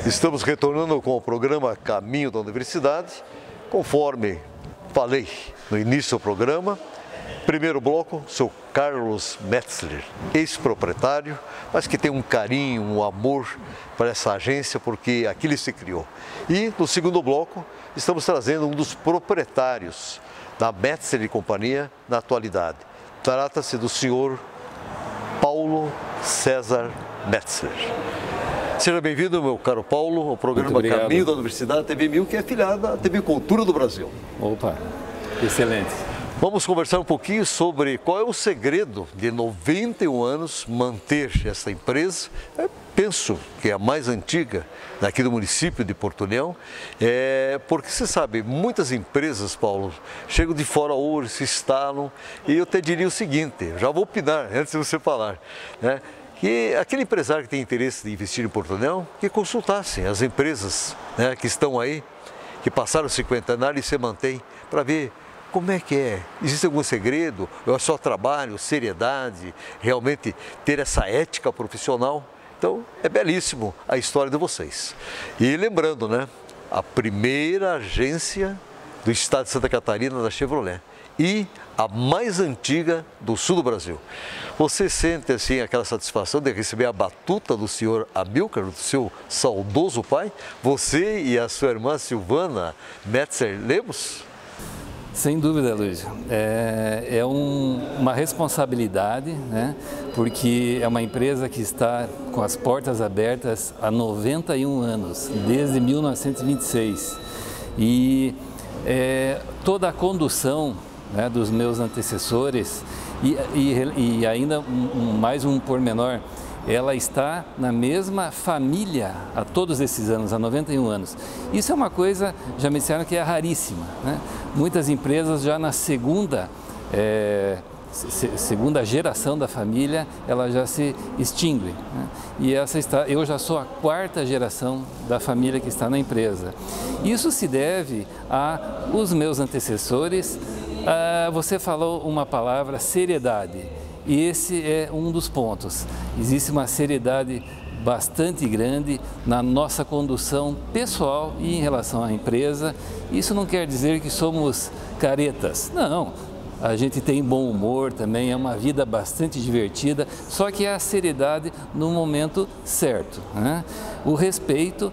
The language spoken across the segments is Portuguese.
Estamos retornando com o programa Caminho da Universidade, conforme falei no início do programa. Primeiro bloco, seu Carlos Metzler, ex-proprietário, mas que tem um carinho, um amor para essa agência, porque aqui ele se criou. E no segundo bloco, estamos trazendo um dos proprietários da Metzler e Companhia na atualidade. Trata-se do senhor Paulo César Metzler. Seja bem-vindo, meu caro Paulo, ao programa Caminho da Universidade TV 1000, que é afiliada à TV Cultura do Brasil. Opa, excelente. Vamos conversar um pouquinho sobre qual é o segredo de 91 anos manter essa empresa. Penso que é a mais antiga daqui do município de Porto União, porque você sabe, muitas empresas, Paulo, chegam de fora hoje, se instalam, e eu te diria o seguinte, já vou opinar antes de você falar, né? Que aquele empresário que tem interesse de investir em Porto União, que consultassem as empresas, né, que estão aí, que passaram o cinquentenário e se mantêm, para ver como é que é. Existe algum segredo? Ou é só trabalho, seriedade, realmente ter essa ética profissional? Então, é belíssimo a história de vocês. E lembrando, né, a primeira agência do estado de Santa Catarina da Chevrolet e a mais antiga do sul do Brasil. Você sente assim aquela satisfação de receber a batuta do senhor Amilcar, do seu saudoso pai? Você e a sua irmã Silvana Metzler Lemos? Sem dúvida, Luiz. É uma responsabilidade, né? Porque é uma empresa que está com as portas abertas há 91 anos, desde 1926. E toda a condução, né, dos meus antecessores e ainda mais um pormenor, ela está na mesma família há todos esses anos, há 91 anos. Isso é uma coisa, já me disseram que é raríssima, né? Muitas empresas já na segunda geração da família, ela já se extingue, né? E eu já sou a quarta geração da família que está na empresa. Isso se deve aos meus antecessores. Você falou uma palavra, seriedade, e esse é um dos pontos. Existe uma seriedade bastante grande na nossa condução pessoal e em relação à empresa. Isso não quer dizer que somos caretas, não. A gente tem bom humor também, é uma vida bastante divertida, só que é a seriedade no momento certo, né? O respeito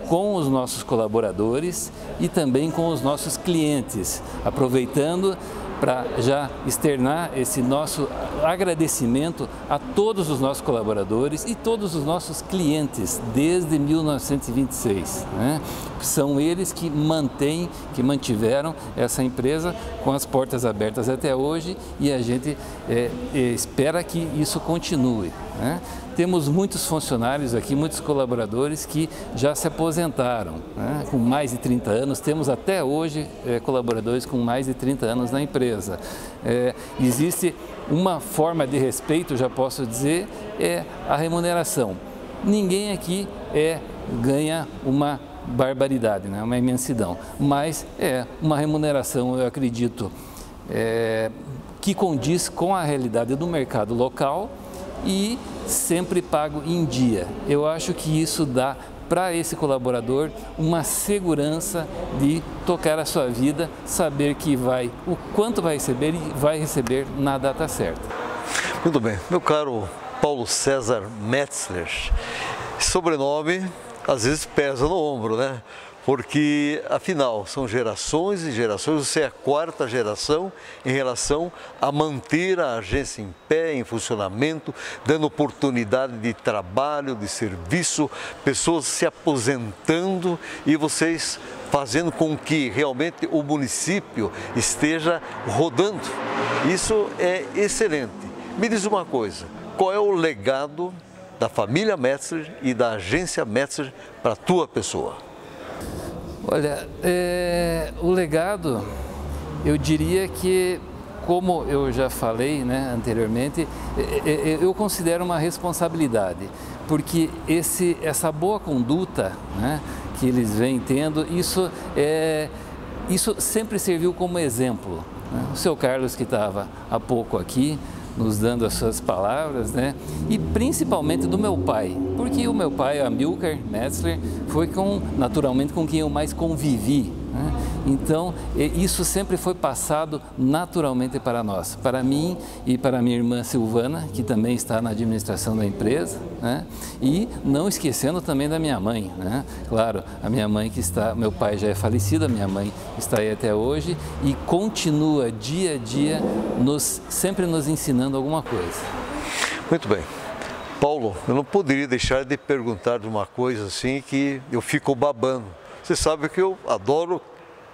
com os nossos colaboradores e também com os nossos clientes, aproveitando para já externar esse nosso agradecimento a todos os nossos colaboradores e todos os nossos clientes desde 1926, né? São eles que mantiveram essa empresa com as portas abertas até hoje e a gente espera que isso continue, né? Temos muitos funcionários aqui, muitos colaboradores que já se aposentaram, né, com mais de 30 anos. Temos até hoje colaboradores com mais de 30 anos na empresa. Existe uma forma de respeito, já posso dizer, é a remuneração. Ninguém aqui ganha uma barbaridade, né, uma imensidão, mas é uma remuneração, eu acredito, que condiz com a realidade do mercado local e sempre pago em dia. Eu acho que isso dá para esse colaborador uma segurança de tocar a sua vida, saber que o quanto vai receber e vai receber na data certa. Muito bem. Meu caro Paulo César Metzler, sobrenome às vezes pesa no ombro, né? Porque, afinal, são gerações e gerações, você é a quarta geração em relação a manter a agência em pé, em funcionamento, dando oportunidade de trabalho, de serviço, pessoas se aposentando e vocês fazendo com que realmente o município esteja rodando. Isso é excelente. Me diz uma coisa, qual é o legado da família Metzler e da agência Metzler para a tua pessoa? Olha, o legado, eu diria que, como eu já falei, né, anteriormente, eu considero uma responsabilidade, porque essa boa conduta, né, que eles vêm tendo, isso sempre serviu como exemplo, né? O seu Carlos, que estava há pouco aqui, nos dando as suas palavras, né? E principalmente do meu pai, porque o meu pai, Amilcar Metzler, foi naturalmente com quem eu mais convivi, né? Então, isso sempre foi passado naturalmente para nós, para mim e para minha irmã Silvana, que também está na administração da empresa, né? E não esquecendo também da minha mãe, né? Claro, a minha mãe meu pai já é falecido, a minha mãe está aí até hoje e continua dia a dia sempre nos ensinando alguma coisa. Muito bem. Paulo, eu não poderia deixar de perguntar de uma coisa assim que eu fico babando. Você sabe que eu adoro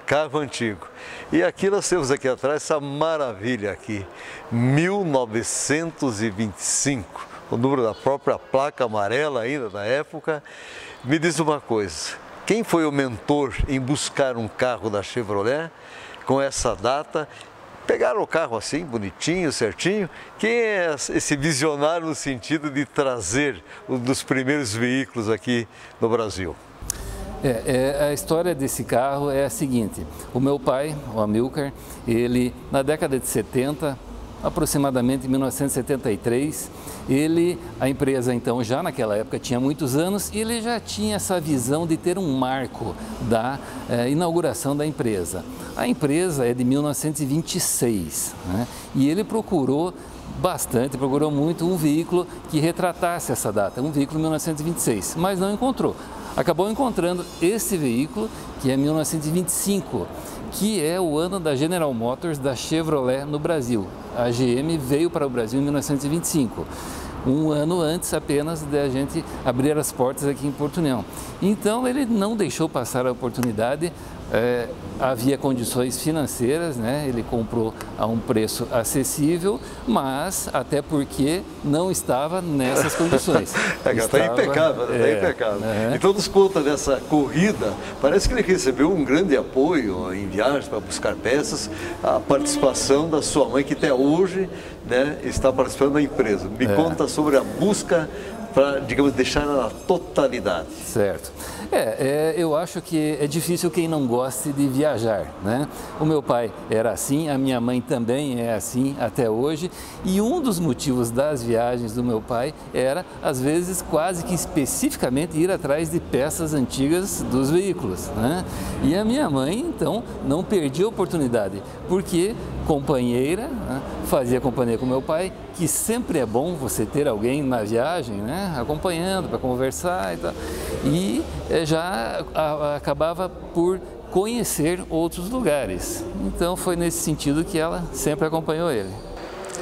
carro antigo. E aqui nós temos aqui atrás essa maravilha aqui, 1925, o número da própria placa amarela ainda da época. Me diz uma coisa, quem foi o mentor em buscar um carro da Chevrolet com essa data? Pegaram o carro assim, bonitinho, certinho. Quem é esse visionário no sentido de trazer um dos primeiros veículos aqui no Brasil? A história desse carro é a seguinte: o meu pai, o Amilcar, ele na década de 70, aproximadamente em 1973, a empresa então já naquela época tinha muitos anos e ele já tinha essa visão de ter um marco da inauguração da empresa. A empresa é de 1926, né? E ele procurou muito um veículo que retratasse essa data, um veículo de 1926, mas não encontrou. Acabou encontrando esse veículo, que é 1925, que é o ano da General Motors, da Chevrolet no Brasil. A GM veio para o Brasil em 1925, um ano antes apenas de a gente abrir as portas aqui em Porto União. Então ele não deixou passar a oportunidade, havia condições financeiras, né? Ele comprou a um preço acessível, mas até porque não estava nessas condições. Está impecável, está impecável. Então nos conta dessa corrida, parece que ele recebeu um grande apoio em viagens para buscar peças, a participação da sua mãe, que até hoje, né, está participando da empresa. Me conta sobre a busca para, digamos, deixar na totalidade. Certo. Eu acho que é difícil quem não goste de viajar, né? O meu pai era assim, a minha mãe também é assim até hoje, e um dos motivos das viagens do meu pai era, às vezes, quase que especificamente ir atrás de peças antigas dos veículos, né? E a minha mãe, então, não perdia a oportunidade, porque companheira, né, fazia companhia com meu pai, que sempre é bom você ter alguém na viagem, né, acompanhando para conversar e tal, e já acabava por conhecer outros lugares. Então foi nesse sentido que ela sempre acompanhou ele.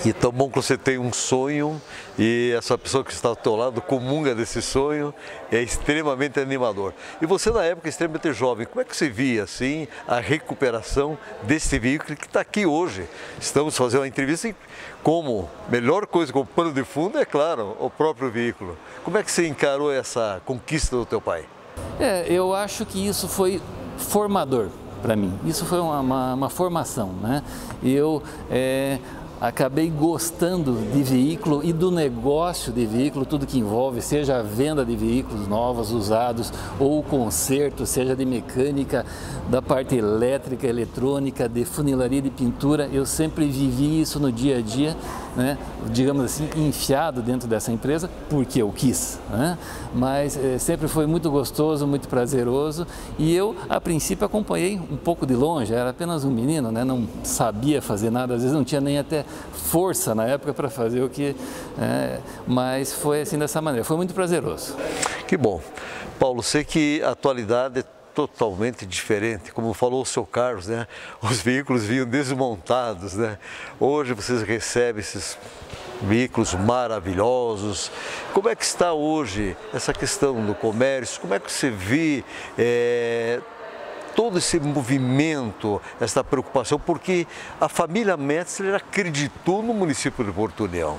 E tão bom que você tem um sonho e essa pessoa que está ao teu lado comunga desse sonho, é extremamente animador. E você na época extremamente jovem, como é que você via assim a recuperação desse veículo que está aqui hoje? Estamos fazendo uma entrevista e como melhor coisa, como pano de fundo, é claro, o próprio veículo. Como é que você encarou essa conquista do teu pai? Eu acho que isso foi formador para mim, isso foi uma formação, né? Eu acabei gostando de veículo e do negócio de veículo, tudo que envolve, seja a venda de veículos novos, usados, ou o conserto, seja de mecânica, da parte elétrica, eletrônica, de funilaria de pintura. Eu sempre vivi isso no dia a dia, né? Digamos assim, enfiado dentro dessa empresa, porque eu quis, né? Mas sempre foi muito gostoso, muito prazeroso, e eu, a princípio, acompanhei um pouco de longe, era apenas um menino, né? Não sabia fazer nada, às vezes não tinha nem até força na época para fazer o que, mas foi assim dessa maneira, foi muito prazeroso. Que bom. Paulo, sei que a atualidade é totalmente diferente, como falou o seu Carlos, né? Os veículos vinham desmontados, né? Hoje vocês recebem esses veículos maravilhosos. Como é que está hoje essa questão do comércio? Como é que você vê todo esse movimento, essa preocupação, porque a família Metzler acreditou no município de Porto União.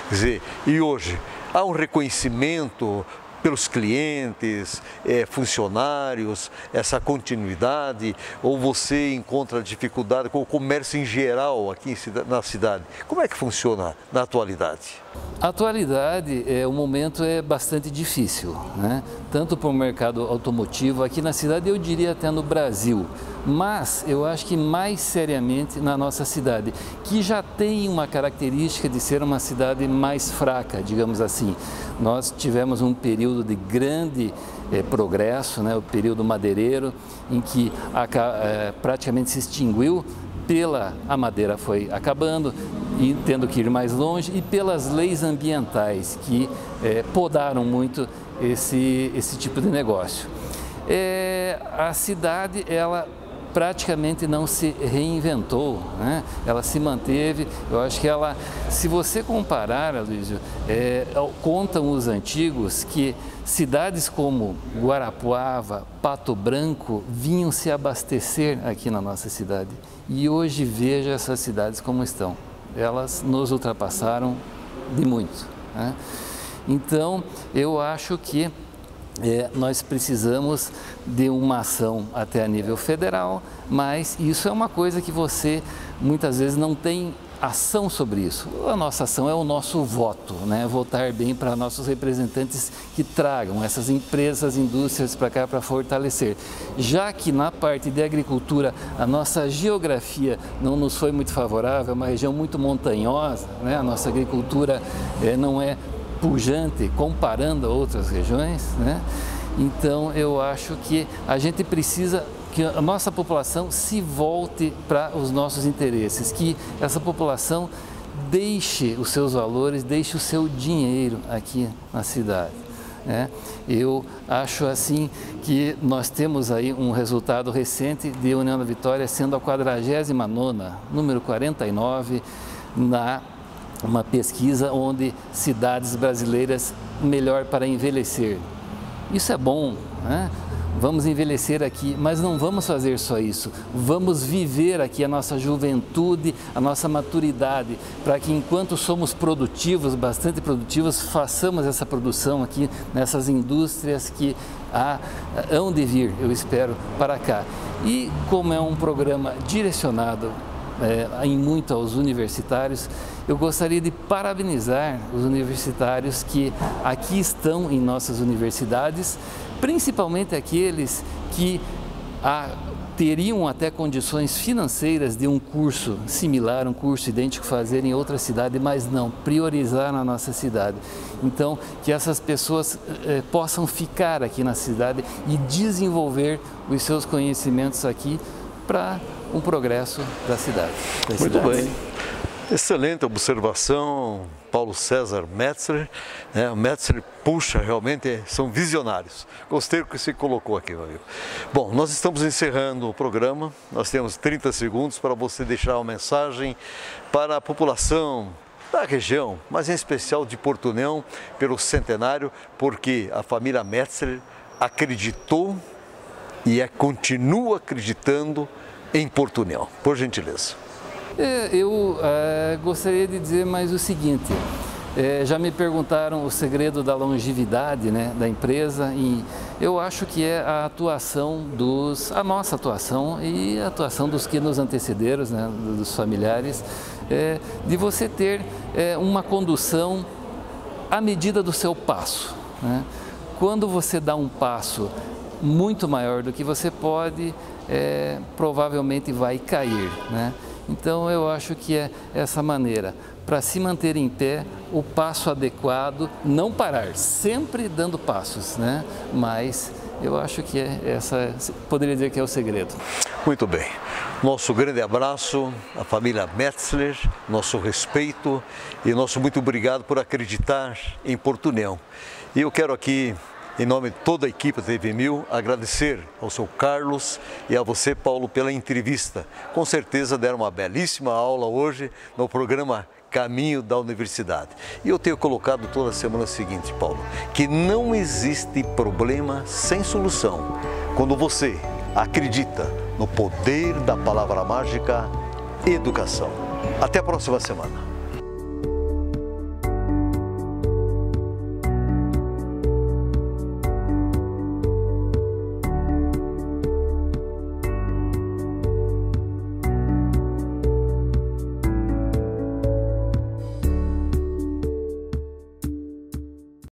Quer dizer, e hoje há um reconhecimento pelos clientes, funcionários, essa continuidade, ou você encontra dificuldade com o comércio em geral aqui na cidade? Como é que funciona na atualidade? A atualidade, o momento é bastante difícil, né? Tanto para o mercado automotivo aqui na cidade, eu diria até no Brasil, mas eu acho que mais seriamente na nossa cidade, que já tem uma característica de ser uma cidade mais fraca, digamos assim. Nós tivemos um período de grande progresso, né? O período madeireiro, em que praticamente se extinguiu. A madeira foi acabando e tendo que ir mais longe, e pelas leis ambientais que podaram muito esse tipo de negócio. A cidade, ela praticamente não se reinventou, né? Ela se manteve. Eu acho que ela, se você comparar, Aloysio, contam os antigos que cidades como Guarapuava, Pato Branco vinham se abastecer aqui na nossa cidade. E hoje veja essas cidades como estão. Elas nos ultrapassaram de muito, né? Então, eu acho que nós precisamos de uma ação até a nível federal, mas isso é uma coisa que você muitas vezes não tem ação sobre isso. A nossa ação é o nosso voto, né? Votar bem para nossos representantes que tragam essas empresas, indústrias para cá para fortalecer. Já que na parte de agricultura a nossa geografia não nos foi muito favorável, é uma região muito montanhosa, né? A nossa agricultura não é pujante comparando a outras regiões, né? Então eu acho que a gente precisa que a nossa população se volte para os nossos interesses, que essa população deixe os seus valores, deixe o seu dinheiro aqui na cidade, né? Eu acho assim que nós temos aí um resultado recente de União da Vitória sendo a 49ª, número 49, uma pesquisa onde cidades brasileiras melhor para envelhecer. Isso é bom, né? Vamos envelhecer aqui, mas não vamos fazer só isso. Vamos viver aqui a nossa juventude, a nossa maturidade, para que enquanto somos produtivos, bastante produtivos, façamos essa produção aqui nessas indústrias que hão de vir, eu espero, para cá. E como é um programa direcionado em muito aos universitários, eu gostaria de parabenizar os universitários que aqui estão em nossas universidades, principalmente aqueles que teriam até condições financeiras de um curso similar, um curso idêntico fazer em outra cidade, mas não, priorizar na nossa cidade. Então, que essas pessoas possam ficar aqui na cidade e desenvolver os seus conhecimentos aqui para um progresso da cidade. Muito bem. Excelente observação, Paulo César Metzler, né? O Metzler puxa, realmente são visionários. Gostei do que você colocou aqui, meu amigo. Bom, nós estamos encerrando o programa, nós temos 30 segundos para você deixar uma mensagem para a população da região, mas em especial de Porto União, pelo centenário, porque a família Metzler acreditou e continua acreditando em Porto União. Por gentileza. Eu gostaria de dizer mais o seguinte, já me perguntaram o segredo da longevidade, né, da empresa, e eu acho que é a atuação a nossa atuação e a atuação dos que nos antecederam, né, dos familiares, de você ter uma condução à medida do seu passo, né? Quando você dá um passo muito maior do que você pode, provavelmente vai cair, né? Então eu acho que é essa maneira, para se manter em pé, o passo adequado, não parar, sempre dando passos, né? Mas eu acho que poderia dizer que é o segredo. Muito bem. Nosso grande abraço à família Metzler, nosso respeito e nosso muito obrigado por acreditar em Porto União. E eu quero aqui, em nome de toda a equipe da TV 1000, agradecer ao seu Carlos e a você, Paulo, pela entrevista. Com certeza deram uma belíssima aula hoje no programa Caminho da Universidade. E eu tenho colocado toda semana o seguinte, Paulo, que não existe problema sem solução quando você acredita no poder da palavra mágica educação. Até a próxima semana.